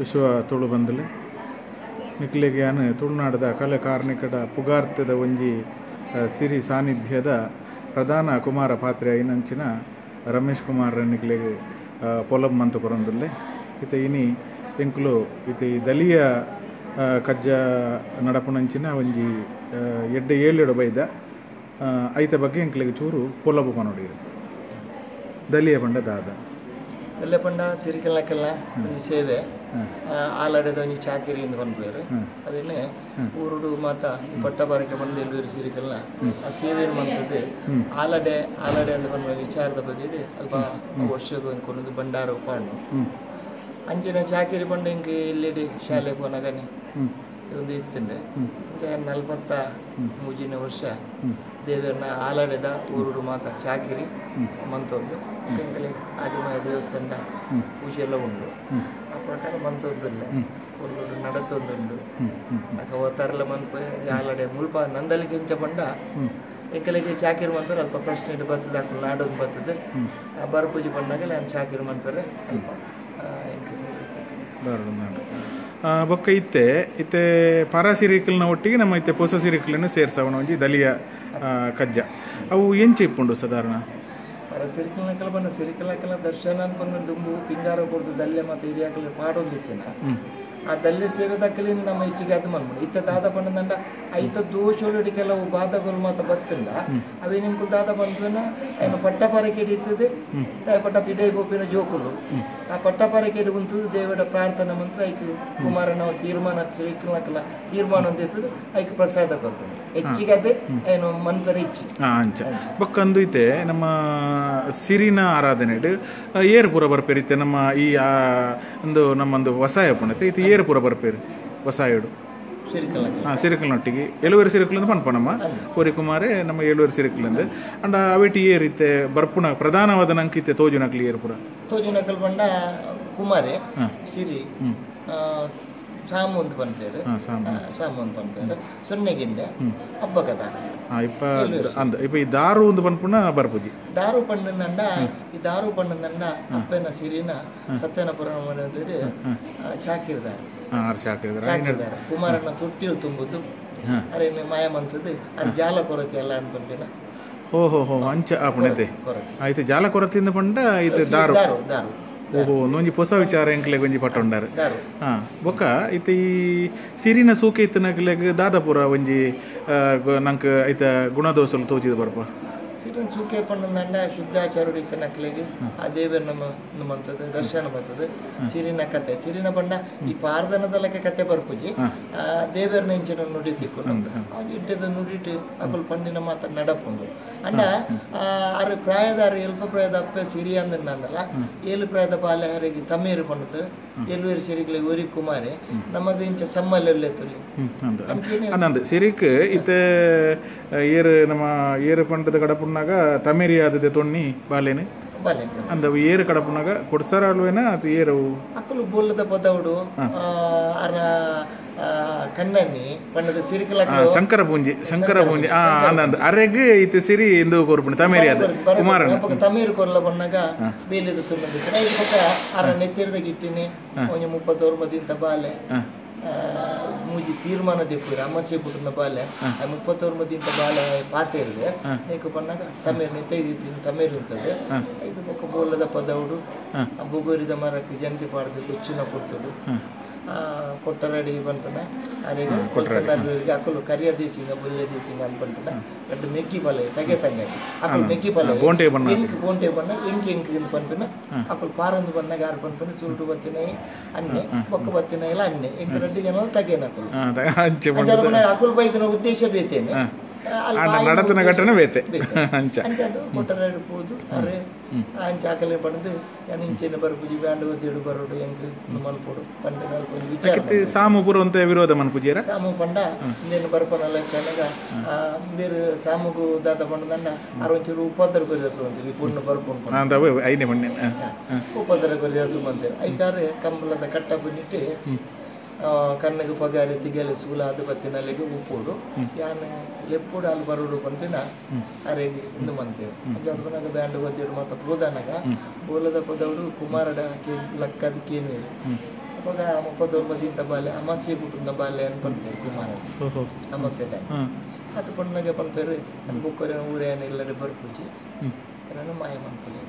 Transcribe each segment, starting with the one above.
ವಿಶ್ವ ತುಳು ಬಂದಲೆ ನಿಕ್ಲೆಗೆ ಯಾನು ತುಳುನಾಡದ ಕಲೆ ಕಾರ್ಮಿಕದ ಪುಗಾರ್ತದ ಒಂಜಿ ಸಿರಿ ಸಾನ್ನಿಧ್ಯದ ಪ್ರಧಾನ ಕುಮಾರ ಪಾತ್ರೆ ಐನಂಚಿನ ರಮೇಶ್ ಕುಮಾರ್ ನಿಕ್ಲೆಗೆ ಪೊಲಬ್ ಮಂತು ಕೊರೊಂದುಲ್ಲೆ ಇತ ಇನಿ ಎಂಕ್ಲು ಇತ ಈ ದಲಿಯ ಕಜ್ಜ ನಡಪುನಂಚಿನ ಒಂಜಿ ಎಡ್ಡೆ ಏಳೆಡು ಬೈದ ಐತ ಬಗ್ಗೆ ಎಂಕ್ಲೆಗೆ ಚೂರು ಪೊಲಬು ಕೊನೊಡಿರು ದಲಿಯ ಪಂಡ ದಾದ ದಲಿಯ ಪಂಡ ಸಿರಿಕಲ್ನಕ್ಕೆಲ್ಲ ಒಂದು ಸೇವೆ ಆಲಾಡದ ಒಂದು ಚಾಕಿರಿ ಎಂದು ಬಂದ್ಬೇರು ಅವೇನೆ ಊರುಡು ಮಾತ ಪಟ್ಟ ಬಾರಕ್ಕೆ ಬಂದು ಎಲ್ಲೂರು ಸಿರಿಕಲ್ನ ಆ ಸೇವೆಯನ್ನು ಮಾಡ್ತದೆ ಆಲಾಡೆ ಅಂತ ಬಂದ ವಿಚಾರದ ಬಗ್ಗೆ ಅಲ್ಪ ವರ್ಷಕ್ಕೆ ಒಂದು ಕೊನೊಂದು ಬಂಡಾರ ಉಪಾಂಡು ಅಂಚಿನ ಚಾಕಿರಿ ಬಂಡ ಹಿಂಗೆ ಇಲ್ಲಿಡಿ ಶಾಲೆ ಪೋನಾಗನೆ ಒಂದು ಇತ್ತಂಡೆ 43 ವರ್ಷ ದೇವರನ್ನ ಆಲಾಡೆದ ಊರುಡು ಮಾತ ಚಾಕಿರಿ ಮಂತೊಂದು ಎಂಕಲೆ ಆದಿಮಾಯ ದೇವಸ್ಥಾನದ ಪೂಜೆ ಎಲ್ಲ ಉಂಡು ಆ ಪ್ರಕಾರ ಮಂತೊಂದಿಲ್ಲ ಒಳ್ಳು ನಡತೊಂದುಂಡು ಅಥವಾ ತರಲ ಮನ್ಪ ಆಲಾಡೆ ಮುಲ್ಪ ನಂದಲ್ಲಿ ಕೆಂಚ ಬಂಡ ಎಂಕಲಿಗೆ ಚಾಕಿರಿ ಮಂತಾರೆ ಅಲ್ಪ ಪ್ರಶ್ನೆ ಬರ್ತದೆ ಹಾಕೊಂಡು ನಾಡೋದು ಬರ್ತದೆ ಬರಪೂಜೆ ಬಂದಾಗ ನಾನು ಚಾಕಿರಿ ಮಂತಾರೆ ಅಲ್ಪ ಬೊಕ್ಕ ಇತ್ತೆ ಪರ ಸಿರಿಕಲ್ನ ಒಟ್ಟಿಗೆ ನಮ್ಮ ಇತ್ತೆ ಹೊಸ ಸಿರಿಕಲನ್ನು ಸೇರ್ಸವಣ ಒಂಜಿ ದಲಿಯ ಕಜ್ಜ ಅವು ಎಂಚೆ ಇಪ್ಪುಂಡು ಸಾಧಾರಣ ಪರ ಸಿರಿಕಲ್ನಕ್ಕೆಲ್ಲ ಬಂದ ಸಿರಿಕಲಕ್ಕೆಲ್ಲ ದರ್ಶನ ಅಂತ ಬಂದು ದುಂಬು ಪಿಂಗಾರ ಕೊಡ್ದು ದಲ್ಲೆ ಮತ್ತು ಹಿರಿಯಾಕಲ್ಲಿ ಪಾಡೊಂದಿತ್ತಿನ ಆ ದಲ್ಲೆ ಸೇವೆ ದಕ್ಕಲಿ ನಮ್ಮ ಇಚ್ಚಿಗೆ ಅದು ಮಾಡ್ಬೋದು ಇತ್ತ ದಾದ ಪಂಡದಂಡ ಐತ ದೋಷೊಳಡಿ ಕೆಲವು ಬಾಧಗಳು ಮಾತ್ರ ಬತ್ತಂಡ ಅವೇ ನಿಮ್ಗೆ ದಾದ ಬಂದನ ಏನು ಪಟ್ಟಪಾರಕೇಡಿ ಇರ್ತದೆ ಪಟ್ಟ ಪಿದೈ ಬೋಪಿನ ಜೋಕುಲು ಆ ಪಟ್ಟಪಾರಕೇಡಿ ಕುಂತದ್ದು ದೇವರ ಪ್ರಾರ್ಥನೆ ಮಂತ್ರ ಐಕ್ ಕುಮಾರನ ತೀರ್ಮಾನ ಶ್ರೀಕೃಷ್ಣಕ್ಕೆಲ್ಲ ತೀರ್ಮಾನ ಅಂತ ಇರ್ತದೆ ಐಕ್ ಪ್ರಸಾದ ಕೊಡ್ಬೋದು ಹೆಚ್ಚಿಗೆ ಅದೇ ಏನು ಮನ್ಪರ ಇಚ್ಚಿ ಬೊಕ್ಕಂದು ಐತೆ ನಮ್ಮ ಸಿರಿನ ಆರಾಧನೆ ಏರು ಪೂರ ಬರ್ಪೇರಿತ್ತೆ ನಮ್ಮ ಈ ಒಂದು ನಮ್ಮೊಂದು ವಸಾಯ ಪುಣತೆ ಇದು ಏರು ಪೂರ ಬರ್ಪೇರು ವಸಾಯಡು ಸಿರಿಕಲ್ನೊಟ್ಟಿಗೆ ಎಳುವರೆ ಸಿರಿಕಲ್ ಪನ್ಪಣಮ್ಮ ಕೋರಿಕುಮಾರೇ ನಮ್ಮ ಏಳುವರೆ ಸಿರಿಕಲ್ ಅಂಡ ಅವೇಟಿ ಏರಿತ್ತೆ ಬರ್ಪುಣ ಪ್ರಧಾನವಾದ ನಂಕಿತ್ತೆ ತೋಜುನಕ್ಲಿ ಏರು ಪೂರ ತೋಜುನಕಲ್ ಬಂಡ ಕುಮಾರೇ ಸಿರಿ ಸಾಮು ಅಂತ ಪನ್ಪೇರು ಸಾಮು ಅಂತ ಪನ್ಪೇರು ಸೊನ್ನೆಗಿಂಡೆ ಹಬ್ಬ ಕದಾರ ಇಪ್ಪ ಈ ದಾರು ಒಂದು ಪನ್ಪುಣ ಬರ್ಪುಜಿ ದಾರು ಪಂಡಂದಂಡ ಈ ದಾರು ಪಂಡಂದಂಡ ಅಪ್ಪನ ಸಿರಿನ ಸತ್ಯನ ಪುರಾಣ ಮಾಡಿದ್ರೆ ಚಾಕಿರ್ದಾರ ಕುಮಾರನ ತೊಟ್ಟಿಲ್ ತುಂಬುದು ಅರೆ ಮಾಯ ಮಂತದ್ದು ಅರೆ ಜಾಲ ಕೊರತೆ ಅಲ್ಲ ಅಂತ ಪನ್ಪಿನ ಓಹೋ ಅಂಚ ಆಪುಣತೆ ಆಯ್ತು ಜಾಲ ಕೊರತೆಯಿಂದ ಪಂಡ ಇದು ದಾರು ಓಹೋ ಒಂಜಿ ಹೊಸ ವಿಚಾರ ಎಂಕ್ಲೆಗ್ ಒಂಜಿ ಪಟ್ಟೊಂಡಾರು ಬೊಕ್ಕ ಇತ್ತ ಈ ಸಿರಿನ ಸೂಕೆ ಇತ್ತನಕ್ಲೆಗ್ ದಾದಾಪುರ ಒಂಜಿ ನಂಕ್ ಐತ ಗುಣದೋಸಲು ತೋಜಿದ ಬರ್ಪ ಸಿರಿನ ಸೂಕೆ ಪಂಡಂದಂಡ ಶುದ್ಧಾಚಾರ್ಯ ಇತ್ತನಕ್ಲೆಗ್ ಆ ದೇವರ ನಮ್ಮಂಥದ್ದು ದರ್ಶನ ಬರ್ತದೆ ಸಿರಿನ ಕತೆ ಸಿರಿನ ಪಂಡ ಈ ಪಾರ್ದನದಲಕ್ಕೆ ಕತೆ ಬರ್ಪುಜಿ ದೇವರ ನೆಂಚಿನ ನುಡಿ ತಿಕ್ಕೊಂಡು ಇಟ್ಟದ ನುಡಿಟ್ಟು ಅಕಲ್ ಪಂಡಿನ ಮಾತ್ರ ನಡಪುಂಡು ಅಂಡ ಅರೆ ಪ್ರಾಯದಾರ ಎಲ್ಪ ಪ್ರಾಯದ ಅಪ್ಪೆ ಸಿರಿ ಅಂದಲ್ಲ ಏಳು ಪ್ರಾಯದ ಬಾಲ್ಯ ಹರಿಗೆ ತಮ್ಮೀರು ಪಂಡದು ಎಲ್ವೇರು ಸಿರಿಗಳಿಗೆ ಒರಿ ಕುಮಾರಿ ನಮಗೆ ಇಂಚ ಸಮ್ಮಲ್ಲೆತ್ತಲಿ ಸಿರಿಕ್ ಇತ್ತೆ ಏರು ನಮ್ಮ ಏರು ಪಂಡದ ಕಡಪುನ್ನಾಗ ತಮೇರಿ ಆದದೆ ತೊಣ್ಣಿ ಬಾಲೇನೆ ಅಂದ ಏರು ಕಡಪುನಾಗ ಕೊಡ್ಸಾರ ಅಲ್ವೇನ ಅದು ಏರು ಅಕ್ಕಲು ಬೋಲದ ಪದವುಡು ಅರ ಕಣ್ಣನ್ನಿ ಪಂಡದ ಸಿರಿಕಲ ಶಂಕರ ಪೂಂಜಿ ಅಂದ ಅರೆಗ್ ಇತ್ತೆ ಸಿರಿ ಎಂದು ಕೋರ್ಪುಂಡು ತಮೇರಿ ಆದ ಕುಮಾರನ ತಮೇರು ಕೊರ್ಲ ಬಣ್ಣಗ ಬೇಲಿದ ತುಂಬಿದ್ರೆ ಐದು ಪಕ್ಕ ಅರ ನೆತ್ತಿರದ ಗಿಟ್ಟಿನಿ ಒಂಜ 30 ಮದಿಂತ ಬಾಲೆ ಮೂಜಿ ತೀರ್ಮಾನ ದೆಪ್ಪುರ ಅಮ್ಮಸೆ ಪುಟ್ಟನ ಬಾಲೆ 30 ಮದಿಂತ ಬಾಲೆ ಪಾತೆ ಇರದೆ ನೀಕು ಬಣ್ಣಗ ತಮೇರು ನೆತ್ತ ತಮೇರು ಇರ್ತದೆ ಐದು ಪಕ್ಕ ಬೋಲದ ಪದವುಡು ಬುಗುರಿದ ಮರಕ್ಕೆ ಜಂತಿ ಪಾಡ್ದು ಕುಚ್ಚಿನ ಕೊಡ್ತುಡು ಕೊಟ್ಟರಡಿ ಬಂಪನ ಅರೆಗೆ ಅಕ್ಕಲು ಕರಿಯ ದೇಸಿಂಗ ಬುಲ್ಲೆ ದೇಸಿಂಗ ಅಂತ ಬಂಪನ ಎರಡು ಮೆಗ್ಗಿ ಪಲ್ಲೆ ತಗೆ ತಂಗಡಿ ಅಕ್ಕಲು ಮೆಗ್ಗಿ ಪಲ್ಲೆ ಗೋಂಟೆ ಬಣ್ಣ ಎಂಕಿ ಅಂತ ಬಂಪನ ಅಕ್ಕಲು ಪಾರೊಂದು ಬಣ್ಣ ಯಾರು ಬಂಪನ ಸುರುಟು ಬತ್ತಿನ ಅನ್ನೆ ಬೊಕ್ಕ ಬತ್ತಿನ ಎಲ್ಲ ಅನ್ನೆ ಎಂಕ ರೆಡ್ಡಿ ಜನ ತಗೇನ ಅಕ್ಕಲು ಅಕ್ಕಲು ಬೈದಿನ ಉದ್ದೇಶ ಬೇತೇನೆ ನಡತನ ಘಟನೆ ಬೇತೆ ಅಂಚದು ಕೊಟ್ಟರಡಿ ಪೋದು ಅರೆ ಅಂಚ ಆಕಲೆ ಪಡೆದು ಇಂಚಿನ ಬರ್ಪುಜಿ ಬ್ಯಾಂಡ್ ಒದ್ದೇಡು ಬರೋಡು ಎಂಕ್ ಮನ್ಪೋಡು ಪಂಡ ವಿಚಾರ ಸಾಮು ಪುರಂತೆ ವಿರೋಧ ಮನ್ಪುಜಿರ ಸಾಮು ಪಂಡ ಇಂದೇನು ಬರ್ಪನಲ್ಲ ಕಣಗ ಬೇರೆ ಸಾಮುಗು ದಾದ ಪಂಡದಂಡ ಅರೊಂಚೂರು ಉಪದ್ರ ಕೊರಿಯಸು ಅಂತೀವಿ ಪುಣ್ಣ ಬರ್ಪುಂಡು ಐನೇ ಮಣ್ಣಿನ ಉಪದ್ರ ಕೊರಿಯಸು ಅಂತೀವಿ ಐಕಾರೆ ಕಂಬಳದ ಕಟ್ಟ ಬಂದಿಟ್ಟು ಕಣ್ಣಗೆ ಪಗಾರಿ ತಿಗಲೆ ಸೂಲ ಅದು ಬತ್ತಿನಲ್ಲಿಗೆ ಉಪ್ಪುಡು ಯಾನ ಲೆಪ್ಪುಡು ಅಲ್ಲಿ ಬರೋಡು ಬಂತಿನ ಅರೆಗೆ ಇಂದು ಮಂತೇವೆ ಅದು ಬನಾಗ ಬ್ಯಾಂಡ್ ಒದ್ದೇಡು ಮಾತ ಪೋದಾನಾಗ ಬೋಲದ ಪದವಡು ಕುಮಾರಡ ಲಕ್ಕದ ಕೇನುವೇರು ಅಪ್ಪಗ 39 ಇಂತ ಬಾಲೆ ಅಮಾಸ್ಯೆ ಕುಟುಂಬ ಬಾಲೆ ಅಂತ ಪಂಪೇರು ಕುಮಾರ ಅಮಾಸ್ಯೆದ ಅದು ಪಣ್ಣಗೆ ಪಂಪೇರು ನನ್ನ ಬುಕ್ಕೋರೆ ಊರೇನ ಇಲ್ಲಡೆ ಬರ್ಪುಜಿ ನಾನು ಮಾಯ ಮನ್ಪಲೆ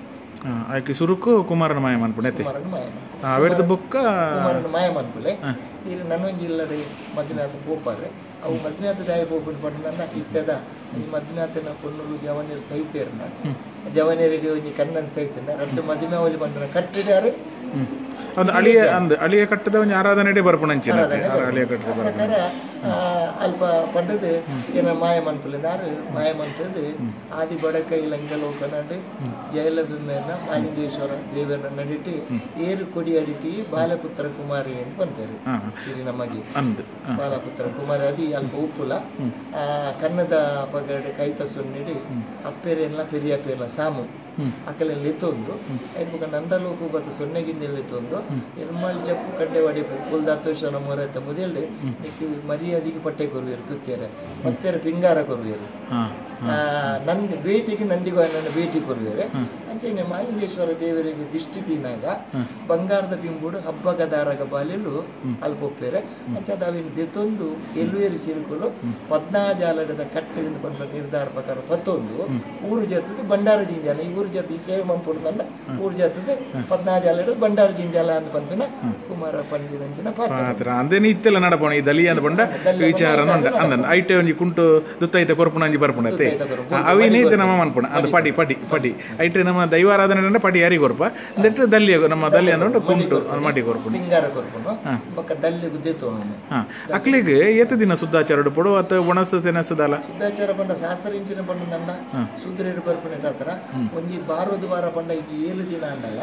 ಆಯ್ಕೆ ಸುರುಕು ಕುಮಾರನ ಮಾಯ ಮನ್ಪುಣೆ ಕುಮಾರನ ಮಾಯ ಅವೆರ್ದ ಬುಕ್ಕ ಕುಮಾರನ ಮಾಯ ಮನ್ಪಲೆ ಈಗ ನನ್ನೊಂಜಿ ಇಲ್ಲಡೆ ಮದುವೆ ಆದ ಪೋಪಾರೆ ಅವು ಮದುವೆ ಆದ ದಾಯ ಪೋಪಿನ ಪಟ್ಟಣ ಇತ್ತದ ಈ ಮದುವೆ ಆತನ ಪೊಣ್ಣುರು ಜವನಿಯರು ಸಹಿತೇರ್ನ ಜವನಿಯರಿಗೆ ಒಂಜಿ ಕಣ್ಣನ್ ಸಹಿತನ ಎರಡು ಮದುವೆ ಅವಲಿ ಬಂದ ಕಟ್ಟಿದಾರೆ ಒಂದು ಅಳಿಯ ಕಟ್ಟದ ಒಂದು ಆರಾಧನೆ ಬರ್ಪಣಂಚಿನ ಅಳಿಯ ಕಟ್ಟದ ಪ್ರಕಾರ ಅಲ್ಪ ಪಂಡದು ಏನ ಮಾಯ ಮನ್ಪುಲಿಂದಾರು ಮಾಯ ಮನ್ಪದು ಆದಿ ಬಡಕ ಇಲಂಗ ಲೋಕನಾಡು ಜಯಲಭಿಮೇನ ಮಾಲಿಂಗೇಶ್ವರ ದೇವರನ್ನ ನಡಿಟಿ ಏರು ಕೊಡಿ ಅಡಿಟಿ ಬಾಲಪುತ್ರ ಕುಮಾರಿ ಅಂತ ಬಂತಾರೆ ಸಿರಿ ನಮಗೆ ಬಾಲಪುತ್ರ ಕುಮಾರಿ ಅದು ಅಲ್ಪ ಉಪ್ಪುಲ ಕನ್ನದ ಪಗಡೆ ಕೈತ ಸೊನ್ನಿಡಿ ಅಪ್ಪೇರೆಲ್ಲ ಪೆರಿಯ ಪೇರ್ಲ ಸಾಮು ಅಕಲೆಲ್ಲ ಎತ್ತೊಂದು ಐದು ನಂದಲೋಕು ಬತ್ತು ಸೊನ್ನೆ ಗಿಣ್ಣೆಲ್ಲ ಎತ್ತೊಂದು ನಿರ್ಮಲ್ ಜಪ್ಪು ಕಡ್ಡೆ ವಾಡಿ ಕುಲ್ದಾತೋಷನ ಮೊರೆತ ಮುದೆಲ್ಡೆ ನಿಕ್ಕೆ ಮರ್ಯಾದಿಗೆ ಪಟ್ಟೆ ಕೊರುವೇರು ತುತ್ತೇರೆ ಮತ್ತೇರ ಪಿಂಗಾರ ಕೊರುವೇರು ನಂದಿ ಬೇಟಿಗೆ ನಂದಿಗೂ ನನ್ನ ಭೇಟಿ ಕೊರುವೇರೆ ಅಂಚೆನೆ ಮಾಲಿಂಗೇಶ್ವರ ದೇವರಿಗೆ ದಿಷ್ಟಿ ದಿನಾಗ ಬಂಗಾರದ ಬಿಂಬುಡು ಹಬ್ಬಗದಾರಗ ಬಾಲೆಲು ಅಲ್ಪೊಪ್ಪೇರೆ ಅಂಚದ ಅವಿನ ದೆತ್ತೊಂದು ಎಲ್ವೇರಿ ಸಿರುಕುಲು 14 ಜಾಲಡದ ಕಟ್ಟಿಂದ ಬಂದ ನಿರ್ಧಾರ ಪ್ರಕಾರ ಪತ್ತೊಂದು ಊರು ಜಾತದ ಬಂಡಾರ ಜಿಂಜಾಲ ಈ ಊರು ಜಾತಿ ಸೇವೆ ಮನ್ಪುಡ್ದಂಡ ಊರು ಜಾತದ 14 ಜಾಲಡದ ಬಂಡಾರ ಜಿಂಜಾಲ ಅಂತ ಪಂಪಿನ ಕುಮಾರ ಪಂಡಿರಂಜನ ಪಾತ್ರ ಅಂದೇನಿ ಇತ್ತೆಲ್ಲ ನಡಪಣ ಈ ದಲಿಯ ಅಂತ ಬಂಡ ವಿಚಾರ ಅಂದ ಐಟೆ ಒಂಜಿ ಕುಂಟು ದುತ್ತೈತೆ ಕೊರ್ಪುಣ ಅಂಜಿ ಬರ್ಪುಣತೆ ಅವಿನೈತೆ ನಮ್ಮ ಮನ್ಪುಣ ಅದು ಪಡಿ ಪಡಿ ಪಡಿ ಐಟೆ ನಮ್ಮ ದೈವಾರಾಧನೆ ಪಡಿ ಯಾರಿಗೆ ಕೊರ್ಪ ದಟ್ಟು ದಲ್ಲಿಯ ನಮ್ಮ ದಲ್ಲಿ ಅಂದ್ರೆ ಕುಂಟು ಮಾಡಿ ಕೊರ್ಪುಣ ಪಿಂಗಾರ ಕೊರ್ಪುಣ ಬಕ್ಕ ದಲ್ಲಿ ಗುದ್ದೆ ತೋನು ಅಕ್ಲಿಗೆ ಏತ ದಿನ ಸುದ್ದಾಚಾರ ಪಡು ಅಥವಾ ಒಣಸು ತೆನಸದಲ್ಲ ಸುದ್ದಾಚಾರ ಪಂಡ ಶಾಸ್ತ್ರ ಇಂಚಿನ ಪಂಡ ನಂಡ ಸುದ್ರೇಡು ಬರ್ಪುಣ ಹತ್ರ ಒಂಜಿ ಬಾರೋದು ಬಾರ ಪಂಡ ಇದು 7 ದಿನ ಅಂಡಲ್ಲ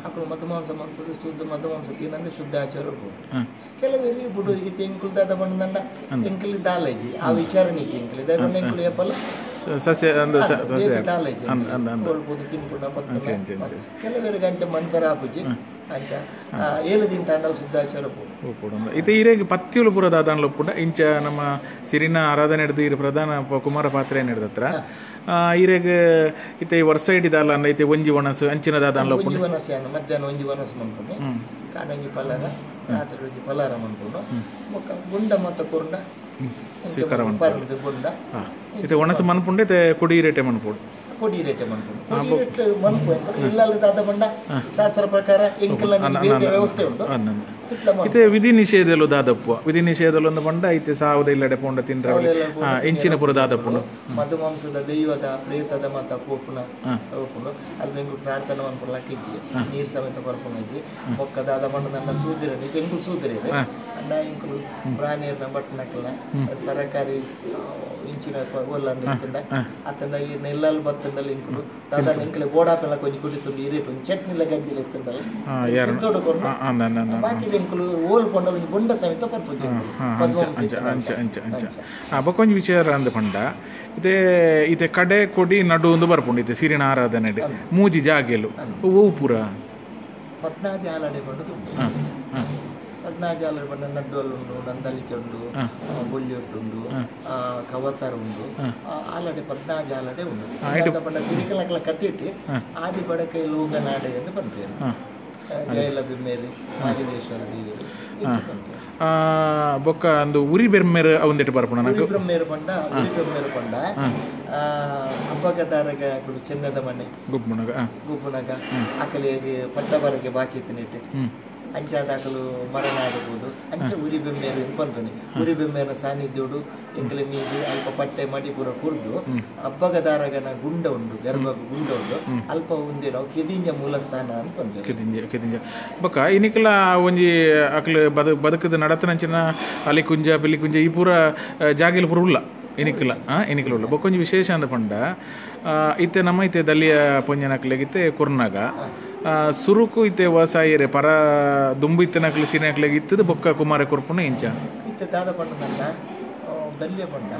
ಅಕ್ಕಳು ಮಧುಮಾಂಸ ಮಂತದ್ದು ಶುದ್ಧ ಮಧುಮಾಂಸ ತಿನ್ನಂದ್ರೆ ಶುದ್ಧಾಚಾರ ಕೆಲವರಿಗೆ ಬಿಡು ಈಗ ತೆಂಕುಲ್ದಾದ ಬಂದಂಡ ಎಂಕಲಿ ದಾಲೈಜಿ ಆ ವಿಚಾರ ನೀತಿ ಎಂಕಲಿ ದಯಗೊಂಡು ಎಂಕಲು ಏಪಲ್ಲ ಸಸ್ಯ ದಾಲೈಜಿ ಕೊಳ್ಬೋದು ತಿನ್ಕೊಂಡ ಕೆಲವರಿಗೆ ಅಂಚ ಮನ್ಪರ ಆಪುಜಿ ಅಂಚ 7 ದಿನ ತಾಂಡಲ್ ಶುದ್ಧಾಚಾರ ಇದು ಇರೇಗೆ ಪತ್ಯುಲು ಪುರದ ದಾದಾನ್ಲ ಒಪ್ಪುಂಡ ಇಂಚ ನಮ್ಮ ಸಿರಿನ ಆರಾಧನೆ ಹಿಡಿದು ಇರು ಪ್ರಧಾನ ಕುಮಾರ ಪಾತ್ರೆ ಹಿಡಿದತ್ರ ಇರೇಗೆ ಇತ್ತೆ ವರ್ಷ ಹಿಡಿದಲ್ಲ ಅಂದ ಐತೆ ಒಂಜಿ ಒಣಸು ಅಂಚಿನ ದಾದಾನ್ಲ ಒಪ್ಪುಂಡ ಒಂಜಿ ವನಸೆ ಅನ್ನ ಮಧ್ಯಾಹ್ನ ಒಂಜಿ ವನಸು ಮನ್ಪುಂಡು ಕಾಡಂಗಿ ಪಲಾರ ರಾತ್ರಿ ಒಂಜಿ ಪಲಾರ ಮನ್ಪುಂಡು ಬೊಕ್ಕ ಗುಂಡ ಮತ್ತ ಕುರುಂಡ ಸ್ವೀಕಾರ ಪರ್ದು ಗುಂಡ ಇದು ಒಣಸು ಮನ್ಪುಂಡೆ ಕೊಡಿ ರೇಟೆ ಮನ್ಪುಂಡು ಕೊಡಿ ರೇಟೆ ಮನ್ಪುಂಡು ಮನ್ಪು ಇಲ್ಲಲ್ಲ ದಾದ ಬಂಡ ಶಾಸ್ತ್ರ ಪ್ರಕಾರ ಎಂಕಲ ವ್ಯವಸ್ಥೆ ಉಂಟು ಇತ್ತೆ ವಿಧಿ ನಿಷೇಧಲು ದಾದಪ್ಪು ವಿಧಿ ನಿಷೇಧಲು ಒಂದು ಬಂಡ ಐತೆ ಸಾವದ ಇಲ್ಲಡೆ ಪೋಂಡ ತಿಂದ್ರ ಇಂಚಿನ ಪುರ ದಾದಪ್ಪುಂಡು ಮಧುಮಾಂಸದ ದೈವದ ಪ್ರೇತದ ಮತ ಪೋಪುನ ಹೋಪುಂಡು ಅಲ್ಲಿ ಬೆಂಗು ಪ್ರಾರ್ಥನೆ ಮನ್ಪುಂಡು ಲಕ್ಕಿದ್ದಿ ನೀರು ಸಮೇತ ಬರ್ಪುಂಡು ಮೊಕ್ಕ ದಾದ ಬಂಡ ನನ್ನ ಸೂದಿರ ಎಂಕುಲು ಸೂದಿರ ಅಂಡ ಎಂಕುಲು ಪ್ರಾಣಿಯರ್ನ ಬಟ್ಟನಕ್ಕಲ್ಲ ಸರಕಾರಿ ಇಂಚಿನ ಒಲ್ಲಂಡ ಇತ್ತಂಡ ಅತಂಡ ಈ ನೆಲ್ಲಲ್ ಬತ್ತಂಡಲ್ಲಿ ಇಂಕುಲು ದಾದ ಎಂಕಲೆ ಬೋಡಾಪೆಲ್ಲ ಕೊಂಚ ಕುಡಿತುಂಡು ಇರೇಟು ಚಟ್ನಿಲ ಗಂಜಿಲ ಇತ್ತಂಡಲ್ಲ ಸಿಂತೋಡು ಕೊರ್ನ ಬಾಕಿ ಎಂಕುಲು ಓಲ್ ಪೊಂಡಲು ಬೊಂಡ ಸಮೇತ ಪರ್ಪುಜಿ ಬಕೊಂಜಿ ವಿಚಾರ ಅಂದ ಪಂಡ ಇದೇ ಇದೇ ಕಡೆ ಕೊಡಿ ನಡು ಒಂದು ಬರ್ಪುಂಡು ಇದೆ ಸಿರಿನ ಆರಾಧನೆ ಮೂಜಿ ಜಾಗೆಲು ಓ ಪೂರ 14 ಜಾಲಡೆ ಬಂಡದು 14 ಜಾಲಡೆ ಬಂಡ ನಡ್ಡೋಲು ಉಂಡು ನಂದಲಿಕೆ ಉಂಡು ಬೊಳ್ಳಿಯೊಟ್ಟು ಉಂಡು ಕವತಾರ ಉಂಡು ಆಲಡೆ 14 ಜಾಲಡೆ ಉಂಡು ಬಂಡ ಸಿರಿಕಲಕಲ ಕತ್ತಿಟ್ಟು ಆದಿ ಬಡಕೈ ಲೋಗನಾಡೆ ಎಂದು ಬಂತೇರು ಜಯಲಭಿಮೇರಿ ಮಾಲಿಂಗೇಶ್ವರ ದೇವಿರು ಬೊಕ್ಕ ಒಂದು ಉರಿ ಬೆರ್ಮೇರು ಅವಂದೆಟ್ಟು ಬರ್ಪುಣ ಉರಿ ಬೆರ್ಮೇರು ಪಂಡ ಹಬ್ಬಗದಾರಗ ಚೆನ್ನದ ಮನೆ ಗುಬ್ಬುನಗ ಅಕಲಿಗೆ ಪಟ್ಟಬರಗೆ ಬಾಕಿ ತಿನ್ನಿಟ್ಟು ಅಂಚಾದಾಕಲು ಮರಣ ಆಗಬಹುದು ಅಂಚೆ ಉರಿ ಬೆಮ್ಮೇರು ಎಂದು ಬಂತಾನೆ ಉರಿ ಬೆಮ್ಮೇರ ಸಾನ್ನಿಧ್ಯೋಡು ಎಂಕಲೆ ಮೀದು ಅಲ್ಪ ಪಟ್ಟೆ ಮಡಿ ಪೂರ ಕುರ್ದು ಹಬ್ಬಗದಾರಗನ ಗುಂಡ ಉಂಡು ಗರ್ಭ ಗುಂಡ ಉಂಡು ಅಲ್ಪ ಉಂದೆ ನಾವು ಕೆದಿಂಜ ಮೂಲ ಸ್ಥಾನ ಅಂತ ಬಂದ ಕೆದಿಂಜ ಬೊಕ್ಕ ಇನಿಕಲ ಒಂಜಿ ಅಕ್ಲು ಬದುಕದ ನಡತನಂಚಿನ ಅಲಿ ಕುಂಜ ಬಿಲ್ಲಿ ಕುಂಜ ಈ ಪೂರ ಜಾಗಿಲ್ ಪೂರ ಉಲ್ಲ ಎನಿಕಲ ಉಲ್ಲ ಬೊಕ್ಕೊಂಜಿ ವಿಶೇಷ ಅಂದ ಪಂಡ ಇತ್ತೆ ನಮ್ಮ ಇತ್ತೆ ದಲ್ಲಿಯ ಪೊಂಜನಕ್ಲೆಗಿತ್ತೆ ಕುರ್ನಾಗ ಸುರುಕು ಇತ್ತೆ ವಸಾಯಿರೆ ಪರ ದುಂಬು ಇತ್ತನಕ್ಲೆ ಸಿನಕ್ಲೆಗೆ ಇತ್ತದ ಬೊಕ್ಕ ಕುಮಾರ ಕೊರ್ಪುಣ ಇಂಚ ಇತ್ತೆ ದಾದ ಪಂಡ ದಲ್ಲಿಯ ಪಂಡ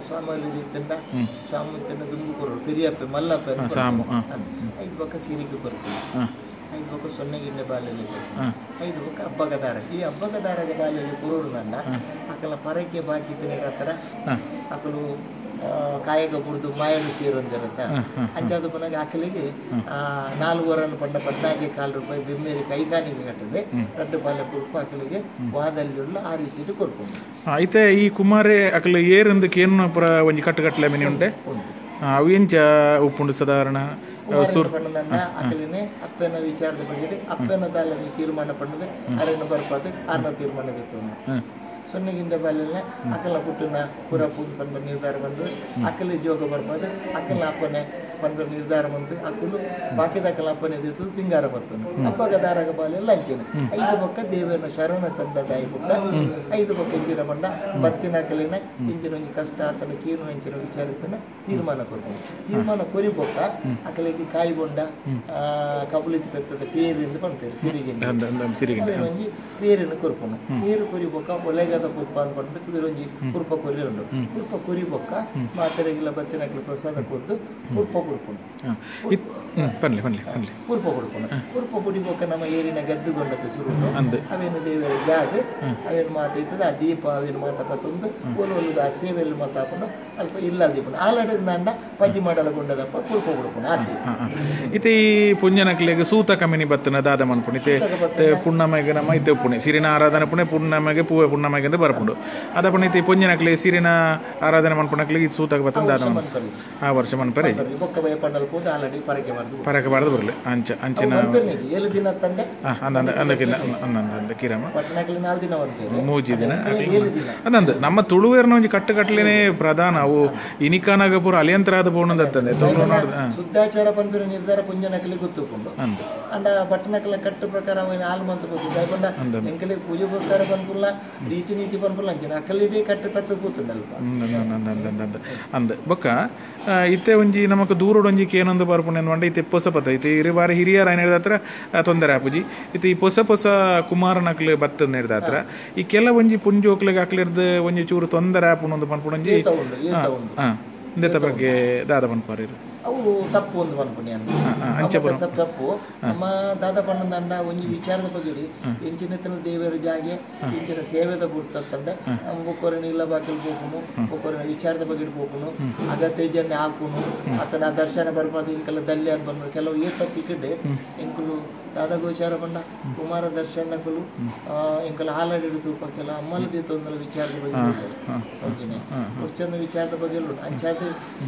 ಸ್ವಾಮಿ ಇತ್ತಂಡ ಸ್ವಾಮಿ ಇತ್ತಂಡ ದುಂಬು ಕೊರು ಪೆರಿಯಪ್ಪೆ ಮಲ್ಲಪ್ಪ ಸಾಮು ಐದು ಬೊಕ್ಕ ಸಿರಿಗೆ ಕೊರ್ಪುಣ 5 ಬೊಕ್ಕ ಸೊನ್ನೆ ಗಿಣ್ಣೆ ಬಾಲೆಯಲ್ಲಿ 5 ಬೊಕ್ಕ ಹಬ್ಬಗದಾರ ಈ ಹಬ್ಬಗದಾರಗ ಬಾಲೆಯಲ್ಲಿ ಕುರುಡು ನಂಡ ಅಕಲ ಪರಕ್ಕೆ ಬಾಕಿ ತಿನ್ನ ಹತ್ರ ಅಕಲು ಕಾಯಕ ಬುಡ್ದು ಮಾಯಡು ಸೇರೊಂದಿರತ್ತ ಅಂಚಾದ ಪುನಗ ಆಕಲಿಗೆ 4 ವರನ್ನು ಪಂಡ 14 ರೂಪಾಯಿ ಬೆಮ್ಮೇರಿ ಕೈಗಾನಿಗೆ ಕಟ್ಟದೆ ರಡ್ಡು ಪಾಲೆ ಕುರುಪು ಆಕಲಿಗೆ ವಾದಲ್ಲಿಲ್ಲ ಆ ರೀತಿ ಕೊರ್ಕೊಂಡು అయితే ఈ కుమారే అక్కడ ఏరెందుకు ఏను ಒಂಜಿ ಕಟ್ಟುಗಟ್ಟಲೆ ಮಿನಿ ಉಂಟೆ ಅವು ಎಂಚ ಉಪ್ಪುಂಡು ಸಾಧಾರಣ ಪಣ್ಣದಂಡ ಅಕಲಿನೇ ಅಪ್ಪನ ವಿಚಾರದ ಬಗ್ಗೆ ಅಪ್ಪನ ತಾಲಲ್ಲಿ ತೀರ್ಮಾನ ಪಣ್ಣದೆ ಅರನ್ನು ಬರ್ಪಾದ ಆರ್ನ ತೀರ್ಮಾನ ತೆತ್ತು ಸೊನ್ನೆಗಿಂದ ಬಾಲೆಲ್ಲ ಅಕ್ಕಲ ಪುಟ್ಟಿನ ಪೂರ ಪೂಜೆ ಬಂದ ನಿರ್ಧಾರ ಬಂದು ಅಕ್ಕಲಿ ಜೋಗ ಬರ್ಬೋದು ಅಕ್ಕಲ ಅಪ್ಪನೆ ಬಂದ ನಿರ್ಧಾರ ಬಂದು ಅಕ್ಕಲು ಬಾಕಿದ ಅಕ್ಕಲ ಅಪ್ಪನೆ ಎದ್ದು ಪಿಂಗಾರ ಬರ್ತದೆ ಅಪ್ಪಗ ದಾರಗ ಬಾಲೆಲ್ಲ ಹಂಚಿನ 5 ಪಕ್ಕ ದೇವರನ ಶರಣ ಚಂದದ 5 ಪಕ್ಕ 5 ಪಕ್ಕ ಇಂಜಿನ ಬಂದ ಬತ್ತಿನ ಅಕ್ಕಲಿನ ಇಂಜಿನ ಒಂಜಿ ಕಷ್ಟ ಆತನ ಕೀರು ಹಂಚಿನ ವಿಚಾರತನ ತೀರ್ಮಾನ ಕೊಡ್ತಾರೆ ತೀರ್ಮಾನ ಕೊರಿ ಪಕ್ಕ ಅಕ್ಕಲಿಗೆ ಕಾಯಿ ಬೊಂಡ ಕಬುಲಿತ್ ಪೆತ್ತದ ಪೇರಿಂದ ಬಂತಾರೆ ಸಿರಿಗಿಂಡ ಒಂಜಿ ಪೇರಿನ ಕೊರ್ಪುಣ ಪೇರು ಕೊರಿ ಪಕ್ಕ ಒಲೆಗ ಕುರ್ಪ ಅಂತ ಬಂದು ಒಂಜಿ ಕುರ್ಪ ಕೊರಿ ಉಂಡು ಕುರ್ಪ ಕೊರಿ ಬೊಕ್ಕ ಮಾತೆರೆಗಿಲ್ಲ ಬತ್ತಿನಕ್ಲು ಪ್ರಸಾದ ಕೊರ್ದು ಕುರ್ಪ ಕುಡ್ಕೊಂಡು ಕುರ್ಪ ಕುಡ್ಕೊಂಡು ಕುರ್ಪ ಪುಡಿ ಬೊಕ್ಕ ನಮ್ಮ ಏರಿನ ಗದ್ದುಗೊಂಡದ್ದು ಶುರು ಅವೇನು ದೇವರ ಜಾದ ಅವೇನು ಮಾತೈತದ ಆ ದೀಪ ಅವೇನು ಮಾತಾಪತ್ತೊಂದು ಒಲೊಂದು ಆ ಸೇವೆಯಲ್ಲಿ ಮಾತಾಪನು ಅಲ್ಪ ಇಲ್ಲ ದೀಪನ ಆಲಡದ ನಂಡ ಪಂಜಿ ಮಾಡಲಗೊಂಡದಪ್ಪ ಕುರ್ಪ ಕುಡ್ಕೊಂಡು ಆಡಿ ಇತೆ ಈ ಪುಂಜನಕ್ಲೆಗೆ ಸೂತ ಕಮಿನಿ ಬತ್ತನ ದಾದ ಮನ್ಪುಣಿ ಇತೆ ಪುಣ್ಣಮೆಗೆ ನಮ್ಮ ಇತ್ತೆ ಪುಣೆ ಸಿರಿನ ಆರಾಧನೆ ಪುಣೆ ಪುಣ್ಣಮೆಗೆ ಪೂವೆ ಪುಣ್ಣಮೆಗೆ ಅಂತ ಬರ್ಪುಂಡು ಅದ ಪುಣೆ ಇತ್ತೆ ಪುಂಜನಕ್ಲೆ ಸಿರಿನ ಆರಾಧನೆ ಮನ್ಪುಣಕ್ಲೆ ಇದು ಸೂತಕ ಬತ್ತನ ದಾದ ಆ ವರ್ಷ ಮನ್ಪರಿ ಬೊಕ್ಕ ಭಯ ಪಂಡಲ್ ಕೂದ ಆಲ್ರೆಡಿ ಪರಕೆ ಬಾರದು ಬರಲಿ ಅಂಚಿನ 7 ದಿನ ತಂದೆ ಅಂದ ಕಿರಮ ಪಟ್ಟಣಕ್ಕೆ 4 ದಿನ ಬರ್ತೇವೆ 3 ದಿನ ಅದಂದು ನಮ್ಮ ತುಳುವೇರ್ನ ಒಂಜಿ ಕಟ್ಟುಕಟ್ಲೇನೆ ಪ್ರಧಾನ ಅವು ಇನಿಕಾನಾಗ ಪೂರ ಅಲಿಯಂತರಾದ ಬೋಣದಂತಂದೆ ಶುದ್ಧಾಚಾರ ಪನ್ಪಿರ ನಿರ್ಧಾರ ಪುಂಜನಕಲಿ ಗೊತ್ತುಕೊಂಡು ಅಂಡ ಪಟ್ಟಣಕಲ ಕಟ್ಟು ಪ್ರಕಾರ ಅವನ ಆಲ್ಮಂತ ಗೊತ್ತುಕೊಂಡ ಎಂಕಲಿ ಪೂಜೆ ಪುರಸ್ಕಾರ ಪನ್ಪುಲ್ಲ ರೀತಿ ನೀತಿ ಪನ್ಪುಲ್ಲ ಅಂಚಿನ ಅಕಲಿಡೆ ಕಟ್ಟು ತತ್ವ ಕೂತುಂಡಲ್ಪ ಅಂದ ಬೊಕ್ಕ ಇತ್ತೆ ಒಂಜಿ ನಮಕ್ ದೂರೋಡು ಒಂಜಿಕ್ಕೆ ಏನೊಂದು ಬರ್ಪುಂಡು ಅಂದ್ಕೊಂಡೆ ಇತ್ತೆ ಪೊಸ ಪತ್ತ ಇತ್ತೆ ಇರು ಬಾರಿ ಹಿರಿಯರ ಏನು ಹೇಳಿದ ಹತ್ರ ತೊಂದರೆ ಆಪುಜಿ ಇತ್ತೆ ಈ ಹೊಸ ಕುಮಾರನಕ್ಲು ಬತ್ತದ ಹೇಳಿದ ಹತ್ರ ಈ ಕೆಲ ಒಂಜಿ ಪುಂಜೋಕ್ಲಿಗೆ ಹಾಕ್ಲಿರ್ದು ಒಂಜಿ ಚೂರು ತೊಂದರೆ ಆಪುಂಡು ಒಂದು ಪನ್ಪುಣಂಜಿ ಇಂದೆತ್ತ ಬಗ್ಗೆ ದಾದ ಪನ್ಪಾರಿರು ಅವು ತಪ್ಪು ಒಂದು ಪನ್ಪುಣಿ ಅಂತ ತಪ್ಪು ನಮ್ಮ ದಾದ ಪಣ್ಣದಂಡ ಒಂಜಿ ವಿಚಾರದ ಬಗ್ಗೆ ಎಂಚಿನ ದೇವರ ಜಾಗೆ ಇಂಚಿನ ಸೇವೆದ ಗುರ್ತಂದೆ ಒಕ್ಕೊರನ ಇಲ್ಲ ಬಾಕಲ್ ಹೋಗುನು ಒಕ್ಕೊರನ ವಿಚಾರದ ಬಗ್ಗೆ ಹೋಗುನು ಅಗತ್ಯ ಜನ ಹಾಕುನು ಆತನ ದರ್ಶನ ಬರ್ಬೋದು ಇಂಕಲ್ಲ ದಲ್ಲಿ ಅಂತ ಬಂದ್ರು ಕೆಲವು ಏತ ತಿಕ್ಕಡೆ ಎಂಕಲು ದಾದ ಗೋಚಾರ ಬಂಡ ಕುಮಾರ ದರ್ಶನಗಳು ಎಂಕಲ್ಲ ಹಾಲಾಡಿಡು ಕೆಲ ಅಮ್ಮಲದಿ ತೊಂದರೆ ವಿಚಾರದ ಬಗ್ಗೆ ಚಂದ ವಿಚಾರದ ಬಗ್ಗೆ ಅಂಚಾದ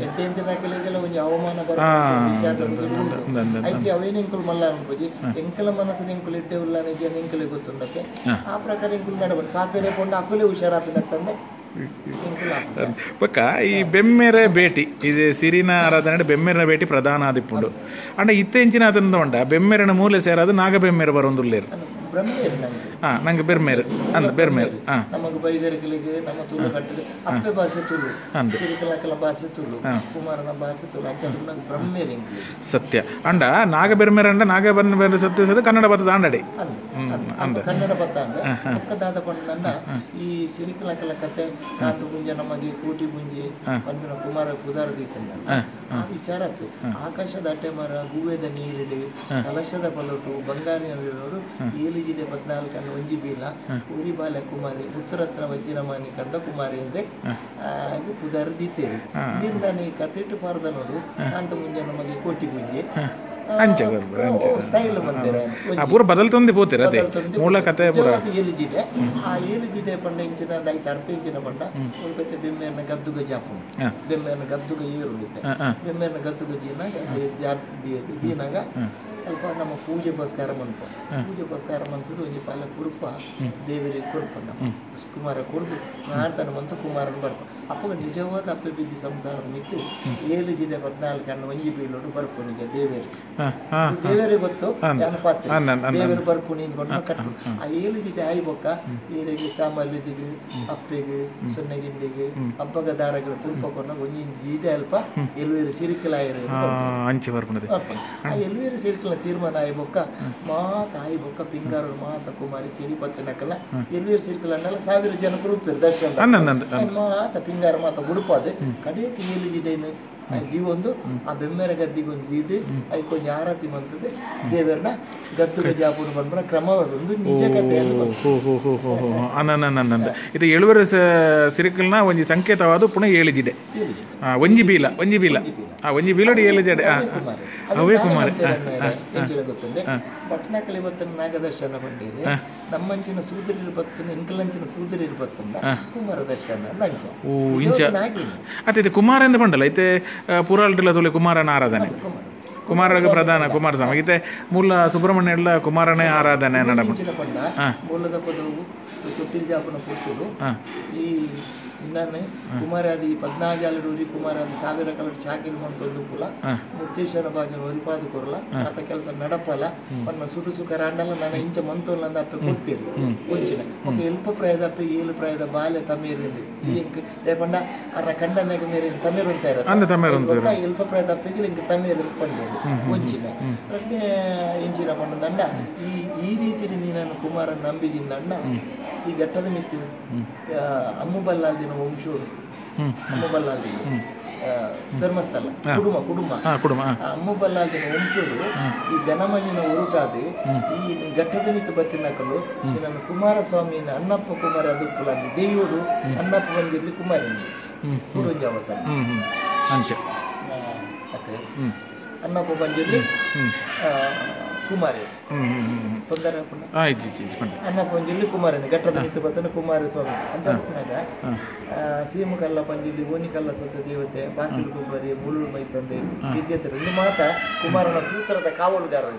ಎಡ್ಡೆಂತಿನ ಕೆಲಗೆಲ್ಲ ಒಂಜಿ ಅವಮಾನ ಬರೋ ವಿಚಾರದ ಬಗ್ಗೆ ಐತಿ ಅವೇನು ಎಂಕಲು ಮಲ್ಲ ಅನ್ಬೋದು ಎಂಕಲ ಮನಸ್ಸಿನ ಎಂಕಲು ಇಡ್ಡೆ ಉಲ್ಲ ಎಂಕಲೆ ಗೊತ್ತುಂಡಕ್ಕೆ ಆ ಪ್ರಕಾರ ಎಂಕಲು ನಡಬಂದು ಪಾತ್ರೆ ಕೊಂಡು ಅಕುಲೆ ಹುಷಾರಾಪಿನಂತಂದೆ ಪಕ್ಕ ಈ ಬೆಮ್ಮೆರೆ ಭೇಟಿ ಇದು ಸಿರಿನ ಆರಾಧನೆ ಬೆಮ್ಮೆರಿನ ಭೇಟಿ ಪ್ರಧಾನ ಆದಿಪ್ಪುಂಡು ಅಂಡ ಇತ್ತೆಂಚಿನ ಅದರಿಂದ ಉಂಡ ಬೆಮ್ಮೆರಿನ ಮೂಲೆ ಸೇರಾದು ನಾಗ ಬೆಮ್ಮೆರೆ ಬರೊಂದುಲ್ಲೇರು ನಂಗೆ ಬೆರ್ಮೇರು ಅಂದ ಬೆರ್ಮೇರು ನಮಗೆ ಬೈದರಿಕಲಿಗೆ ನಮ್ಮ ತುಳು ಕಟ್ಟಿಗೆ ಅಪ್ಪೆ ಭಾಷೆ ತುಳು ಸಿರಿಕಲಕಲ ಭಾಷೆ ತುಳು ಕುಮಾರನ ಭಾಷೆ ತುಳು ಅಂತ ಬ್ರಹ್ಮೇರಿ ಸತ್ಯ ಅಂಡ ನಾಗ ಬೆರ್ಮೇರ ಅಂಡ ನಾಗ ಬೆರ್ಮೇರ ಸತ್ಯ ಸತ್ಯ ಕನ್ನಡ ಬತ್ತದ ಅಂಡಡಿ ಕನ್ನಡ ಬತ್ತ ಅಂದ್ರೆ ಪಕ್ಕದಾದ ಪಂಡ ಈ ಸಿರಿಕಲಕಲ ಕತೆ ಕಾಂತು ಗುಂಜ ನಮಗೆ ಕೋಟಿ ಗುಂಜಿ ಪಂಪಿನ ಕುಮಾರ ಪುದಾರದೀತಂಡ ಆ ವಿಚಾರ ಆಕಾಶದ ಅಟ್ಟೆ ಮರ ಹೂವೆದ ನೀರಿಡಿ ಕಲಶದ ಪಲಟು ಬಂಗಾರಿನವರು ಏಲಿಜಿಡೆ 14 ಒಂಜಿ ಬೀಲ ಊರಿ ಬಾಲ ಕುಮಾರಿ ಉತ್ತರತ್ರ ವಜ್ರಮಾನಿ ಕಂದ ಕುಮಾರಿ ಎಂದೆ ಇದು ಪುದಾರದೀತೇರಿ ಇದರಿಂದ ನೀ ಕತ್ತಿಟ್ಟು ಪಾರ್ದ ನೋಡು ಕಾಂತು ಗುಂಜ ನಮಗೆ ಕೋಟಿ ಗುಂಜಿ ಸ್ಟೈಲ್ ಪೂರ ಬದಲ್ತೊಂದು ಪೋತಿರ ಅದೇ ಮೂಲ ಕತೆ ಏಲಿಜಿಡೆ ಆ ಏಲಿಜಿಡೆ ಪಂಡ ಇಂಚಿನ ಐದು ಅರ್ಧ ಇಂಚಿನ ಪಂಡ ಉಳ್ಕತ್ತೆ ಬೆಮ್ಮೆರ್ನ ಗದ್ದುಗ ಜಾಪು ಬೆಮ್ಮೆರ್ನ ಗದ್ದುಗ ಏರುಳಿದ್ದೆ ಬೆಮ್ಮೆರ್ನ ಗದ್ದುಗ ಜೀನಾಗ ಸ್ವಲ್ಪ ನಮ್ಮ ಪೂಜೆ ಪುರಸ್ಕಾರ ಮಂತು ಪೂಜೆ ಪುರಸ್ಕಾರ ಮಂತದ್ದು ಒಂಜಿ ಪಾಲ ಕುರುಪ ದೇವರಿಗೆ ಕೊರ್ಪ ನಮ್ಮ ಕುಮಾರ ಕೊರ್ದು ಮಾಡ್ತಾನೆ ಮಂತು ಕುಮಾರನ ಬರ್ಪ ಅಪ್ಪಗ ನಿಜವಾದ ಅಪ್ಪೆ ಬಿದ್ದಿ ಸಂಸಾರದ ಮಿತ್ತು 7 ಜಿಡೆ 14 ಒಂಜಿ ಬೀಲೋಡು ಬರ್ಪುನಿಗೆ ದೇವರಿಗೆ ಗೊತ್ತು ಜನಪಾತ್ರ ದೇವರು ಬರ್ಪುನಿ ಅಂದ್ಕೊಂಡು ಕಟ್ಟು ಆ 7 ಜಿಡೆ ಆಯ್ಬೊಕ್ಕ ಈರಿಗೆ ಸಾಮಲ್ಯದಿಗೆ ಅಪ್ಪೆಗೆ ಸೊನ್ನೆಗಿಂಡಿಗೆ ಹಬ್ಬಗ ದಾರಗಳ ಕುರುಪಕೊಂಡ ಒಂಜಿ ಜಿಡೆ ಅಲ್ಪ ಎಲ್ವೇರು ಸಿರಿಕಲಾಯಿರು ಆ ಎಲ್ವೇರು ಸಿರಿಕಲ ತೀರ್ಮಾನ ಆಯ್ಬೊಕ್ಕ ಮಾತ ಆಯ್ಬೊಕ್ಕ ಪಿಂಗಾರ ಮಾತ ಕುಮಾರಿ ಸಿರಿಪತ್ತಿನಕಲ್ಲ ಎಲ್ವೇರು ಸಿರಿಕಲ ಅನ್ನಲ್ಲ 1000 ಜನ ಕುರುಪಿರು ದರ್ಶನ ಮಾತ ಪಿಂಗಾರ ಮಾತ ಉಡುಪಾದೆ ಕಡೆಯಕ್ಕೆ 7 ಜಿಡೆನು ಒಂದು ಆ ಬೆಮ್ಮೆರ ಗದ್ದಿಗೆ ಒಂದು ಜೀಡು ಅದಕ್ಕೆ ಕೊಂಚ ಆರತಿ ಮಂತದೆ ದೇವರನ್ನ ಗದ್ದುಗ ಜಾಪುನ ಬಂದ್ರ ಕ್ರಮ ಒಂದು ನಿಜ ಕಥೆಯನ್ನು ಇದು ಎಳುವರೆ ಸಿರಿಕಲ್ನ ಒಂಜಿ ಸಂಕೇತವಾದ ಪುನಃ ಏಳಿಜಿಡೆ ಒಂಜಿ ಬೀಲ ಒಂಜಿ ಬೀಲೋಡಿ ಏಳಿಜಡೆ ಅವೇ ಕುಮಾರ ಗೊತ್ತಂದ್ರೆ ಪಟ್ನಾಕಲ್ ಇವತ್ತಿನ ನಾಗದರ್ಶನ ಬಂದಿದೆ ನಮ್ಮಂಚಿನ ಸೂದರಿ ಬತ್ತನ ಇಂಕಲಂಚಿನ ಸೂದರಿ ಬತ್ತಂದ ಕುಮಾರ ದರ್ಶನ ಲಂಚ ಓ ಇಂಚ ಅತ್ತೆ ಕುಮಾರ ಎಂದು ಬಂಡಲ್ಲ ಐತೆ ಪುರಾಲ್ಟಿಲ ತುಳಿ ಕುಮಾರನ ಆರಾಧನೆ ಕುಮಾರಗೆ ಪ್ರಧಾನ ಕುಮಾರಸ್ವಾಮಿ ಈತೆ ಮೂಲ ಸುಬ್ರಹ್ಮಣ್ಯ ಎಲ್ಲ ಕುಮಾರನೇ ಆರಾಧನೆ ನಡ ಮೂಲದ ಪದವು ತೊಟ್ಟಿಲ್ ಜಾಪನ ಪುಟ್ಟರು ಈ ಇನ್ನೇ ಕುಮಾರಾದಿ 14 ಊರಿ ಕುಮಾರಾದಿ 1000 ಕಲರ್ ಚಾಕಿರಿ ಮಂತೊಂದು ಕುಲ ಮುತ್ತೇಶ್ವರ ಭಾಗ್ಯ ಒರಿಪಾದು ಕೊರಲ ಆತ ಕೆಲಸ ನಡಪಲ ಪನ್ನ ಸುಡು ಸುಖ ರಾಂಡಲ್ಲ ನಾನು ಇಂಚ ಮಂತೋಲ್ಲ ಅಂದ ಅಪ್ಪೆ ಕೊಡ್ತೀರಿ ಒಂಚಿನ ಓಕೆ ಎಲ್ಪ ಪ್ರಾಯದ ಅಪ್ಪೆ 7 ಪ್ರಾಯದ ಬಾಲ್ಯ ತಮೇರಿಂದು ಇಂಕ್ ಲೇಪಂಡ ಅರ ಕಂಡನೆಗ ಮೇರೆ ತಮೇರು ಅಂತ ಇರೋದು ಎಲ್ಪ ಪ್ರಾಯದ ಅಪ್ಪೆಗೆ ಇಂಕ ತಮೇರು ಪಂಡರು ಒಂಚಿನ ಅದಕ್ಕೆ ಇಂಚಿನ ಪಂಡ ದಂಡ ಈ ರೀತಿ ನೀನು ಕುಮಾರನ ನಂಬಿದಿಂದಂಡ ಈ ಘಟ್ಟದ ಮಿತ್ತು ಅಮ್ಮುಬಲ್ಲಾದಿನ ವಂಶೋರು ಅಮ್ಮುಬಲ್ಲಾದಿನ ಧರ್ಮಸ್ಥಳ ಕುಡುಂಬ ಅಮ್ಮುಬಲ್ಲಾದಿನ ವಂಶೋರು ಈ ಗಣಮಣ್ಣಿನ ಉರುಟಾದಿ ಈ ಘಟ್ಟದ ಮಿತ್ತು ಬತ್ತಿನಕಲು ನನ್ನ ಕುಮಾರಸ್ವಾಮಿಯಿಂದ ಅನ್ನಪ್ಪ ಕುಮಾರ ಅದು ದೇವರು ಅನ್ನಪ್ಪ ಬಂದಿರಲಿ ಕುಮಾರನಿ ಕುಡುಂಜಾವತ ಅನ್ನಪ್ಪ ಬಂದಿರಲಿ ಕುಮಾರಿ ತೊಂದರೆ ಅನ್ನ ಪಂಜಿಲಿ ಕುಮಾರನಿ ಘಟ್ಟದ ಮಿತ್ತು ಬತ್ತನ ಕುಮಾರಸ್ವಾಮಿ ಅಂತ ಸೀಮ ಕಲ್ಲ ಪಂಜಿಲಿ ಓನಿ ಕಲ್ಲ ಸತ್ತ ದೇವತೆ ಬಾಕಿಲು ಗುಬ್ಬರಿ ಮುಳ್ಳು ಮೈತಂದೆ ವಿದ್ಯತೆ ಒಂದು ಮಾತ ಕುಮಾರನ ಸೂತ್ರದ ಕಾವಲುಗಾರರು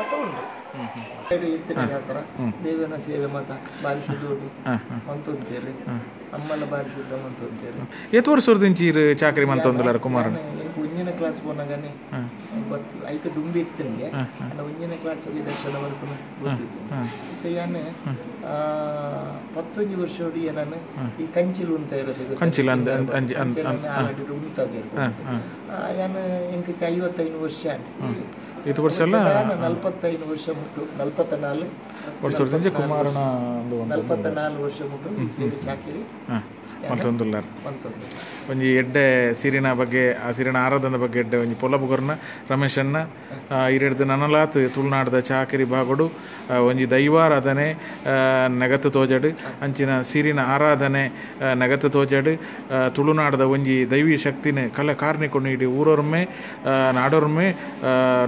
ಮತ ಉಂಟು ಇತ್ತಿನ ದೇವನ ಸೇವೆ ಮತ ಬಾರಿ ಶುದ್ಧ ಮಂತೊಂತೇರಿ ಅಮ್ಮಲ ಬಾರಿ ಶುದ್ಧ ಮಂತೊಂತೇರಿ ಎಷ್ಟು ವರ್ಷದಿಂಚಿ ಚಾಕರಿ ಮಂತೊಂದಲಾರ ಕುಮಾರನ ಒಂಜನೇ ಕ್ಲಾಸ್ ಪೋನಾಗನೆ ಐಕ ದುಂಬಿ ಇತ್ತನಿಗೆ ಅಲ್ಲ ಒಂಜನೇ ಕ್ಲಾಸ್ ದರ್ಶನ ವರ್ಕು ಗೊತ್ತಿತ್ತು ಯಾನೆ 11 ವರ್ಷ ನಾನು ಈ ಕಂಚಿಲು ಅಂತ ಇರೋದು ಆಲ್ರೆಡಿ ಉಂಟದ ಯಾನು ಎಂಕ 55 ವರ್ಷ ಇದು ವರ್ಷ ಅಲ್ಲ 45 ವರ್ಷ ಮುಟ್ಟು 44 ಕುಮಾರನ 44 ವರ್ಷ ಮುಟ್ಟು ಈ ಸೇವೆ ಚಾಕಿರಿ ಮಂತೊಂದುಲ್ಲಾರ ಒಂಜಿ ಎಡ್ಡೆ ಸಿರಿನ ಬಗ್ಗೆ ಆ ಸಿರಿನ ಆರಾಧನ ಬಗ್ಗೆ ಎಡ್ಡೆ ಒಂಜಿ ಪೊಲಬುಗರ್ನ ರಮೇಶನ್ನ ಇರೆಡ್ದು ನನಲಾತ್ ತುಳುನಾಡದ ಚಾಕರಿ ಬಾಗೊಡು ಒಂಜಿ ದೈವಾರಾಧನೆ ನಗತ್ತು ತೋಜಡು ಅಂಚಿನ ಸಿರಿನ ಆರಾಧನೆ ನಗತ್ತು ತೋಜಡು ತುಳುನಾಡದ ಒಂಜಿ ದೈವಿ ಶಕ್ತಿನ ಕಲೆ ಕಾರ್ನಿಕೊಂಡು ಇಡೀ ಊರೊರ್ಮೆ ನಾಡೋರ್ಮೆ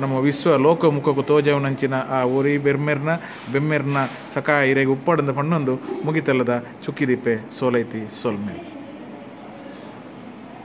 ನಮ್ಮ ವಿಶ್ವ ಲೋಕ ಮುಖಕ್ಕೂ ತೋಜವನಂಚಿನ ಆ ಊರಿ ಬೆಮ್ಮೆರ್ನ ಸಕ ಇರೆಗೆ ಉಪ್ಪಡಂದ ಪಣ್ಣೊಂದು ಮುಗಿತಲ್ಲದ ಚುಕ್ಕಿದಿಪ್ಪೆ ಸೋಲೈತಿ ಸೋಲ್ಮೇಲೆ